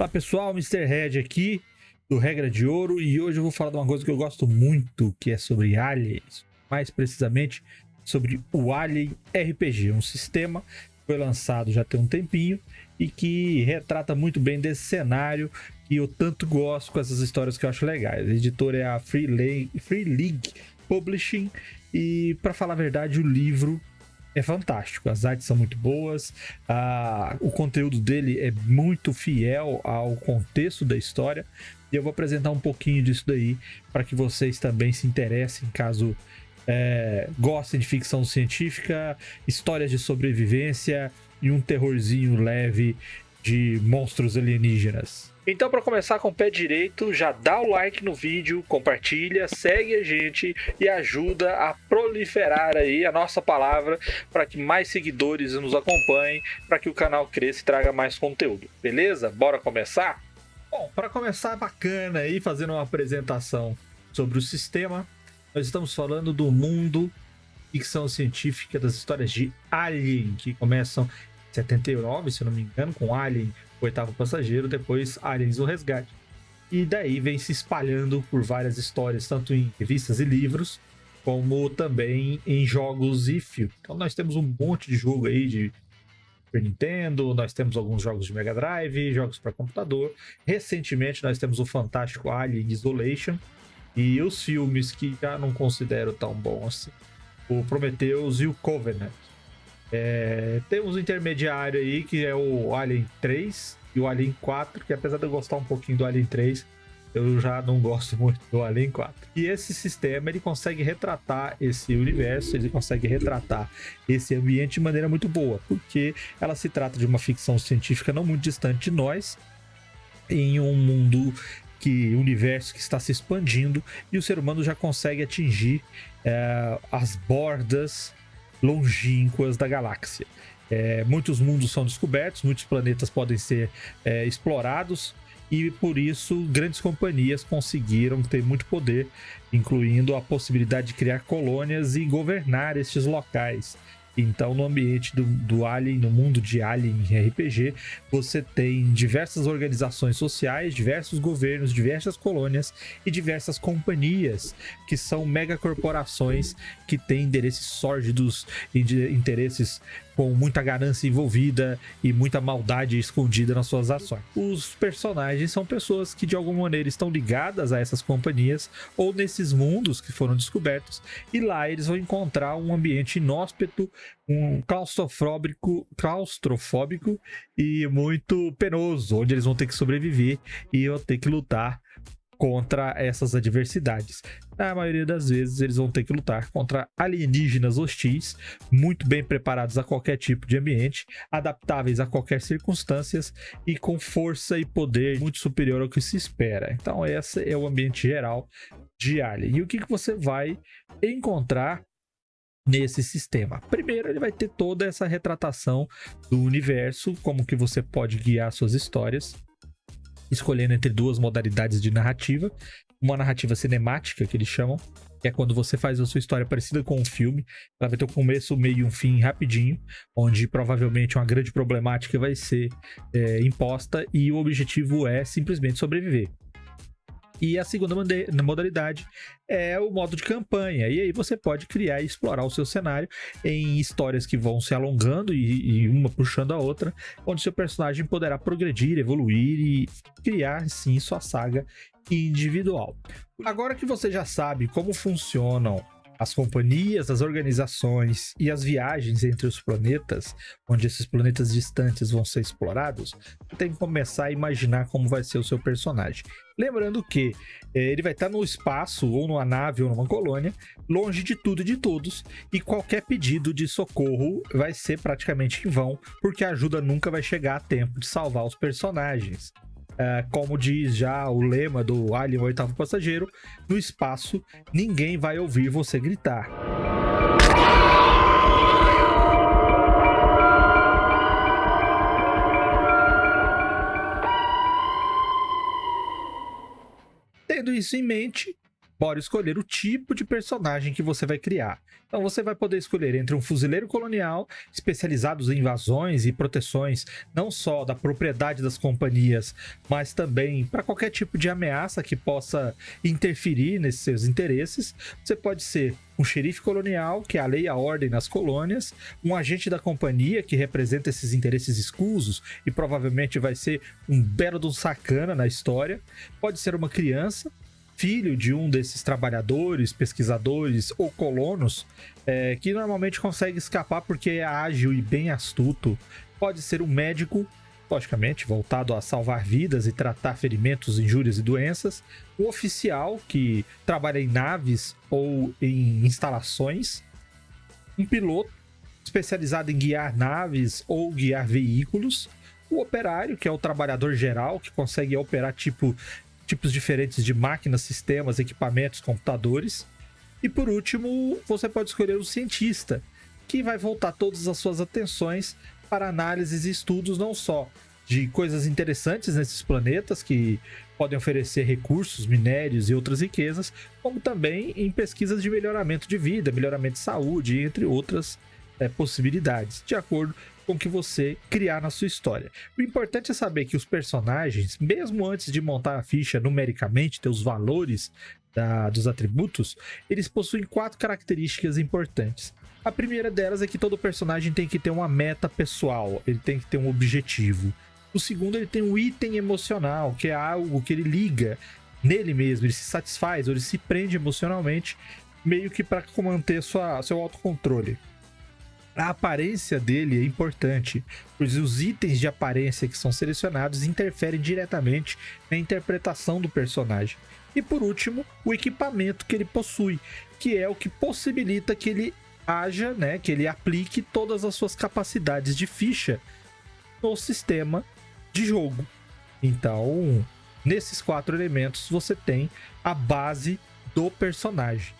Fala pessoal, Mr. Red aqui do Regra de Ouro e hoje eu vou falar de uma coisa que eu gosto muito, que é sobre aliens, mais precisamente sobre o Alien RPG, um sistema que foi lançado já tem um tempinho e que retrata muito bem desse cenário que eu tanto gosto, com essas histórias que eu acho legais. A editora é a Free League Publishing e, para falar a verdade, o livro é fantástico, as artes são muito boas, o conteúdo dele é muito fiel ao contexto da história e eu vou apresentar um pouquinho disso daí para que vocês também se interessem, caso gostem de ficção científica, histórias de sobrevivência e um terrorzinho leve de monstros alienígenas. Então, para começar com o pé direito, já dá o like no vídeo, compartilha, segue a gente e ajuda a proliferar aí a nossa palavra para que mais seguidores nos acompanhem, para que o canal cresça e traga mais conteúdo. Beleza? Bora começar? Bom, para começar bacana aí, fazendo uma apresentação sobre o sistema, nós estamos falando do mundo ficção científica, das histórias de Alien, que começam em 79, se eu não me engano, com Alien, o oitavo passageiro, depois Aliens, o resgate. E daí vem se espalhando por várias histórias, tanto em revistas e livros, como também em jogos e filmes. Então nós temos um monte de jogo aí de Super Nintendo, nós temos alguns jogos de Mega Drive, jogos para computador. Recentemente nós temos o fantástico Alien Isolation e os filmes que já não considero tão bons assim, o Prometheus e o Covenant. Temos um intermediário aí que é o Alien 3 e o Alien 4, que apesar de eu gostar um pouquinho do Alien 3, eu já não gosto muito do Alien 4. E esse sistema, ele consegue retratar esse universo, ele consegue retratar esse ambiente de maneira muito boa, porque ela se trata de uma ficção científica não muito distante de nós, em um mundo universo que está se expandindo e o ser humano já consegue atingir as bordas longínquas da galáxia. Muitos mundos são descobertos, muitos planetas podem ser explorados e por isso grandes companhias conseguiram ter muito poder, incluindo a possibilidade de criar colônias e governar estes locais. Então, no ambiente do Alien, no mundo de Alien RPG, você tem diversas organizações sociais, diversos governos, diversas colônias e diversas companhias que são megacorporações que têm interesses sórdidos e interesses com muita ganância envolvida e muita maldade escondida nas suas ações. Os personagens são pessoas que de alguma maneira estão ligadas a essas companhias ou nesses mundos que foram descobertos, e lá eles vão encontrar um ambiente inóspito, um claustrofóbico e muito penoso, onde eles vão ter que sobreviver e vão ter que lutar contra essas adversidades. Na maioria das vezes eles vão ter que lutar contra alienígenas hostis, muito bem preparados a qualquer tipo de ambiente, adaptáveis a qualquer circunstâncias e com força e poder muito superior ao que se espera. Então esse é o ambiente geral de Alien. E o que você vai encontrar nesse sistema? Primeiro, ele vai ter toda essa retratação do universo, como que você pode guiar suas histórias, escolhendo entre duas modalidades de narrativa. Uma narrativa cinemática, que eles chamam, que é quando você faz a sua história parecida com um filme. Ela vai ter um começo, meio e um fim rapidinho, onde provavelmente uma grande problemática vai ser imposta e o objetivo é simplesmente sobreviver. E a segunda modalidade é o modo de campanha. E aí você pode criar e explorar o seu cenário em histórias que vão se alongando e uma puxando a outra, onde seu personagem poderá progredir, evoluir e criar, sim, sua saga individual. Agora que você já sabe como funcionam as companhias, as organizações e as viagens entre os planetas, onde esses planetas distantes vão ser explorados, você tem que começar a imaginar como vai ser o seu personagem. Lembrando que ele vai estar no espaço, ou numa nave, ou numa colônia, longe de tudo e de todos, e qualquer pedido de socorro vai ser praticamente em vão, porque a ajuda nunca vai chegar a tempo de salvar os personagens. Como diz já o lema do Alien, o oitavo passageiro, no espaço ninguém vai ouvir você gritar. Tendo isso em mente, Bora escolher o tipo de personagem que você vai criar. Então você vai poder escolher entre um fuzileiro colonial, especializados em invasões e proteções, não só da propriedade das companhias, mas também para qualquer tipo de ameaça que possa interferir nesses seus interesses. Você pode ser um xerife colonial, que é a lei e a ordem nas colônias, um agente da companhia, que representa esses interesses escusos e provavelmente vai ser um belo de um sacana na história. Pode ser uma criança, filho de um desses trabalhadores, pesquisadores ou colonos, que normalmente consegue escapar porque é ágil e bem astuto. Pode ser um médico, logicamente, voltado a salvar vidas e tratar ferimentos, injúrias e doenças. Um oficial que trabalha em naves ou em instalações. Um piloto especializado em guiar naves ou guiar veículos. O operário, que é o trabalhador geral, que consegue operar tipos diferentes de máquinas, sistemas, equipamentos, computadores. E por último, você pode escolher o cientista, que vai voltar todas as suas atenções para análises e estudos não só de coisas interessantes nesses planetas, que podem oferecer recursos, minérios e outras riquezas, como também em pesquisas de melhoramento de vida, melhoramento de saúde, entre outras possibilidades, de acordo com o que você criar na sua história. O importante é saber que os personagens, mesmo antes de montar a ficha numericamente, ter os valores dos atributos, eles possuem 4 características importantes. A primeira delas é que todo personagem tem que ter uma meta pessoal, ele tem que ter um objetivo. O segundo, ele tem um item emocional, que é algo que ele liga nele mesmo, ele se satisfaz ou ele se prende emocionalmente, meio que para manter seu autocontrole. A aparência dele é importante, pois os itens de aparência que são selecionados interferem diretamente na interpretação do personagem. E por último, o equipamento que ele possui, que é o que possibilita que ele haja, né, que ele aplique todas as suas capacidades de ficha no sistema de jogo. Então, nesses 4 elementos você tem a base do personagem.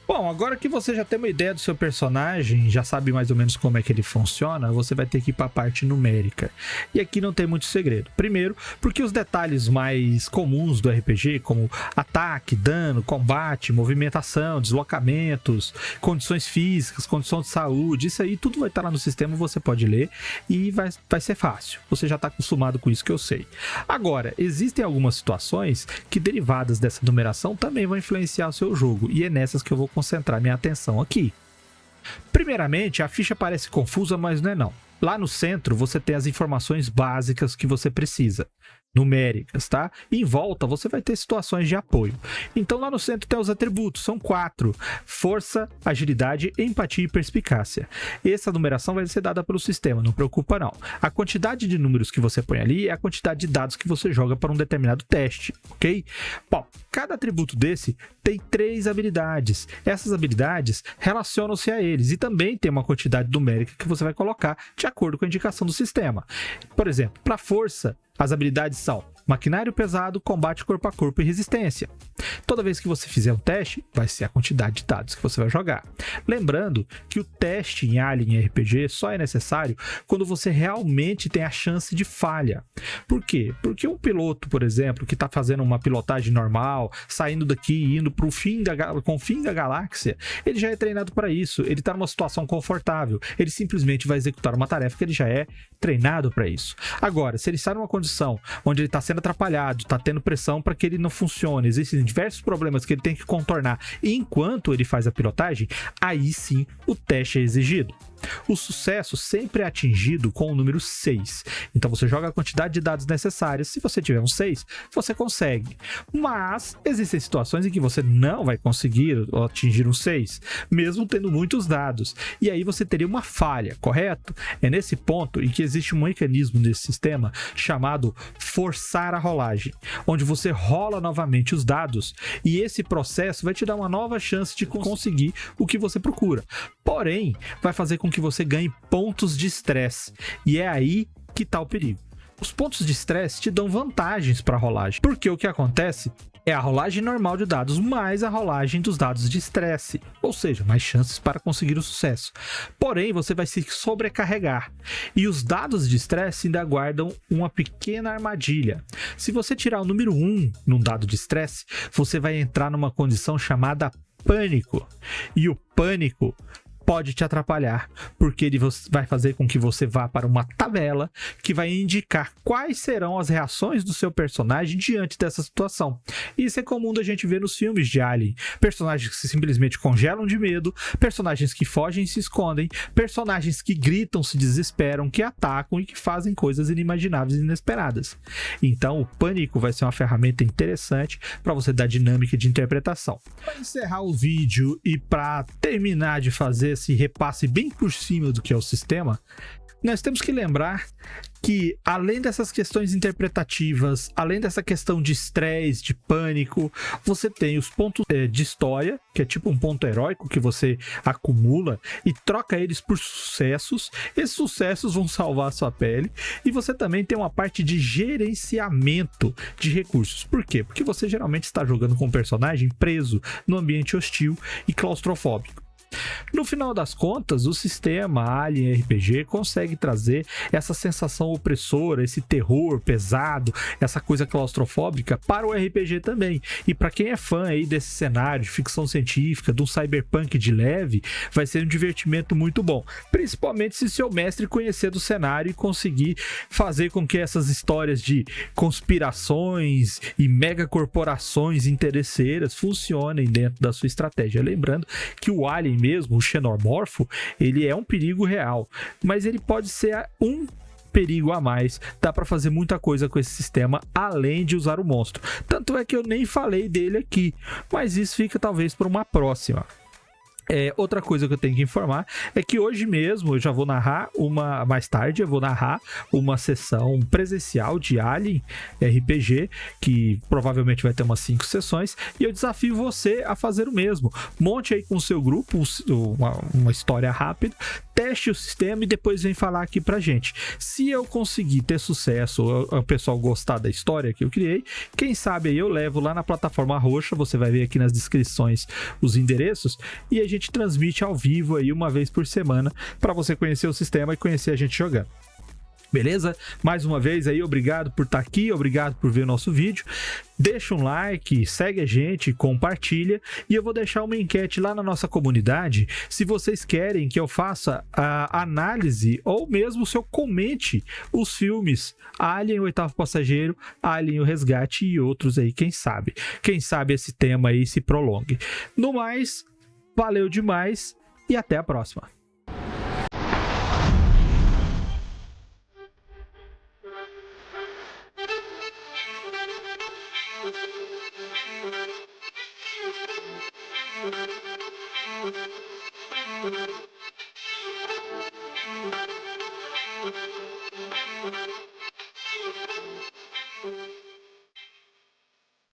Bom, agora que você já tem uma ideia do seu personagem, já sabe mais ou menos como é que ele funciona, você vai ter que ir para a parte numérica. E aqui não tem muito segredo. Primeiro, porque os detalhes mais comuns do RPG, como ataque, dano, combate, movimentação, deslocamentos, condições físicas, condição de saúde, isso aí tudo vai estar lá no sistema, você pode ler e vai ser fácil. Você já está acostumado com isso, que eu sei. Agora, existem algumas situações que, derivadas dessa numeração, também vão influenciar o seu jogo, e é nessas que eu vou concentrar minha atenção aqui. Primeiramente, a ficha parece confusa, mas não é não. Lá no centro você tem as informações básicas que você precisa, numéricas, tá? E em volta você vai ter situações de apoio. Então lá no centro tem os atributos, são 4: força, agilidade, empatia e perspicácia. Essa numeração vai ser dada pelo sistema, não preocupa não. A quantidade de números que você põe ali é a quantidade de dados que você joga para um determinado teste, ok? Bom, cada atributo desse tem 3 habilidades. Essas habilidades relacionam-se a eles e também tem uma quantidade numérica que você vai colocar de acordo com a indicação do sistema. Por exemplo, para força, as habilidades são maquinário pesado, combate corpo a corpo e resistência. Toda vez que você fizer um teste, vai ser a quantidade de dados que você vai jogar. Lembrando que o teste em Alien RPG só é necessário quando você realmente tem a chance de falha. Por quê? Porque um piloto, por exemplo, que está fazendo uma pilotagem normal, saindo daqui e indo para o fim da galáxia, ele já é treinado para isso, ele está numa situação confortável, ele simplesmente vai executar uma tarefa que ele já é treinado para isso. Agora, se ele está numa condição onde ele está sendo atrapalhado, está tendo pressão para que ele não funcione, existem diversos problemas que ele tem que contornar enquanto ele faz a pilotagem, aí sim o teste é exigido. O sucesso sempre é atingido com o número 6. Então você joga a quantidade de dados necessárias. Se você tiver um 6, você consegue. Mas existem situações em que você não vai conseguir atingir um 6, mesmo tendo muitos dados. E aí você teria uma falha, correto? É nesse ponto em que existe um mecanismo nesse sistema chamado forçar a rolagem, onde você rola novamente os dados e esse processo vai te dar uma nova chance de conseguir o que você procura. Porém, vai fazer com que você ganhe pontos de estresse. E é aí que está o perigo. Os pontos de estresse te dão vantagens para a rolagem. Porque o que acontece É a rolagem normal de dados mais a rolagem dos dados de estresse, ou seja, mais chances para conseguir o sucesso. Porém, você vai se sobrecarregar. E os dados de estresse ainda guardam uma pequena armadilha. Se você tirar o número 1 num dado de estresse, você vai entrar numa condição chamada pânico. E o pânico pode te atrapalhar, porque ele vai fazer com que você vá para uma tabela que vai indicar quais serão as reações do seu personagem diante dessa situação. Isso é comum da gente ver nos filmes de Alien. Personagens que se simplesmente congelam de medo, personagens que fogem e se escondem, personagens que gritam, se desesperam, que atacam e que fazem coisas inimagináveis e inesperadas. Então, o pânico vai ser uma ferramenta interessante para você dar dinâmica de interpretação. Para encerrar o vídeo e para terminar de fazer esse repasse bem por cima do que é o sistema, nós temos que lembrar que, além dessas questões interpretativas, além dessa questão de estresse, de pânico, você tem os pontos de história, que é tipo um ponto heróico que você acumula e troca eles por sucessos. Esses sucessos vão salvar a sua pele. E você também tem uma parte de gerenciamento de recursos. Por quê? Porque você geralmente está jogando com um personagem preso no ambiente hostil e claustrofóbico. No final das contas, o sistema Alien RPG consegue trazer essa sensação opressora, esse terror pesado, essa coisa claustrofóbica para o RPG também. E para quem é fã aí desse cenário de ficção científica, de um cyberpunk de leve, vai ser um divertimento muito bom. Principalmente se seu mestre conhecer do cenário e conseguir fazer com que essas histórias de conspirações e megacorporações interesseiras funcionem dentro da sua estratégia. Lembrando que o Alien mesmo, o xenomorfo, ele é um perigo real, mas ele pode ser um perigo a mais. Dá para fazer muita coisa com esse sistema além de usar o monstro. Tanto é que eu nem falei dele aqui, mas isso fica talvez para uma próxima. Outra coisa que eu tenho que informar é que hoje mesmo eu já vou narrar mais tarde eu vou narrar uma sessão presencial de Alien RPG, que provavelmente vai ter umas 5 sessões, e eu desafio você a fazer o mesmo. Monte aí com o seu grupo uma história rápida, teste o sistema e depois vem falar aqui pra gente. Se eu conseguir ter sucesso, o pessoal gostar da história que eu criei, quem sabe aí eu levo lá na plataforma roxa, você vai ver aqui nas descrições os endereços, e a gente transmite ao vivo aí uma vez por semana para você conhecer o sistema e conhecer a gente jogando. Beleza? Mais uma vez aí, obrigado por estar aqui, obrigado por ver o nosso vídeo. Deixa um like, segue a gente, compartilha, e eu vou deixar uma enquete lá na nossa comunidade se vocês querem que eu faça a análise ou mesmo se eu comente os filmes Alien, o Oitavo Passageiro, Alien, o Resgate e outros aí, quem sabe esse tema aí se prolongue. No mais, valeu demais e até a próxima.